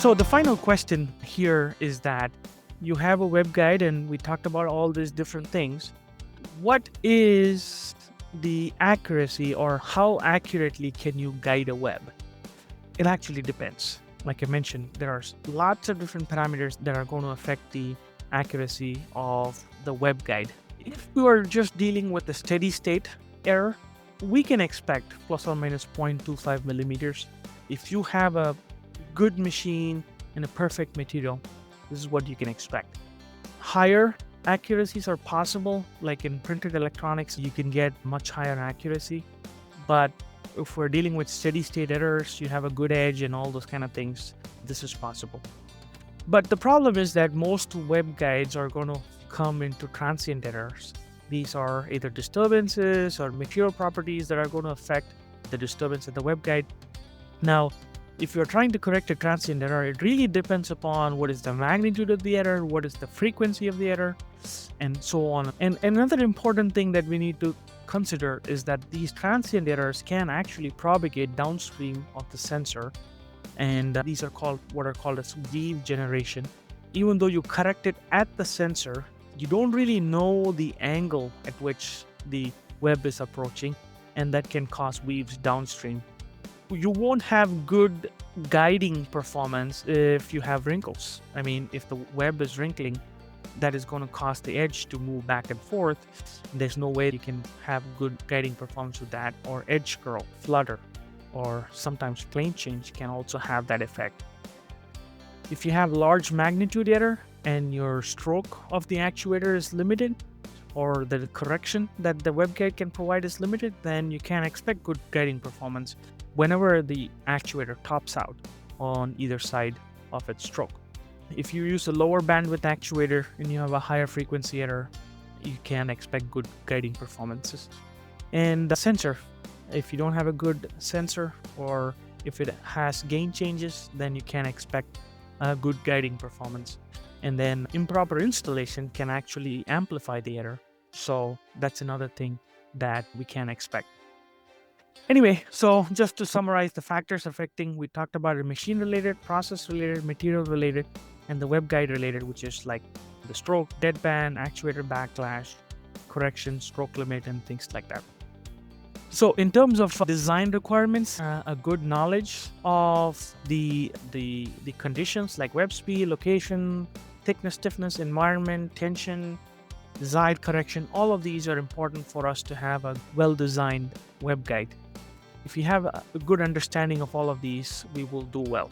So the final question here is that you have a web guide and we talked about all these different things. What is the accuracy, or how accurately can you guide a web? It actually depends. Like I mentioned, there are lots of different parameters that are going to affect the accuracy of the web guide. If we are just dealing with a steady state error, we can expect plus or minus 0.25 millimeters. If you have a good machine and a perfect material, this is what you can expect. Higher accuracies are possible, like in printed electronics, you can get much higher accuracy. But if we're dealing with steady state errors, you have a good edge and all those kind of things, this is possible. But the problem is that most web guides are going to come into transient errors. These are either disturbances or material properties that are going to affect the disturbance of the web guide. Now, if you're trying to correct a transient error, it really depends upon what is the magnitude of the error, what is the frequency of the error, and so on. And another important thing that we need to consider is that these transient errors can actually propagate downstream of the sensor, and these are what are called as weave generation. Even though you correct it at the sensor, you don't really know the angle at which the web is approaching, and that can cause weaves downstream. You won't have good guiding performance if you have wrinkles. I mean, if the web is wrinkling, that is going to cause the edge to move back and forth. There's no way you can have good guiding performance with that. Or edge curl, flutter, or sometimes plane change can also have that effect. If you have large magnitude error and your stroke of the actuator is limited, or the correction that the web guide can provide is limited, then you can expect good guiding performance whenever the actuator tops out on either side of its stroke. If you use a lower bandwidth actuator and you have a higher frequency error, you can expect good guiding performances. And the sensor, if you don't have a good sensor, or if it has gain changes, then you can expect a good guiding performance. And then improper installation can actually amplify the error. So that's another thing that we can expect. Anyway, so just to summarize the factors affecting, we talked about it: machine related, process related, material related, and the web guide related, which is like the stroke, deadband, actuator backlash, correction, stroke limit, and things like that. So in terms of design requirements, a good knowledge of the conditions like web speed, location, thickness, stiffness, environment, tension, desired correction, all of these are important for us to have a well-designed web guide. If you have a good understanding of all of these, we will do well.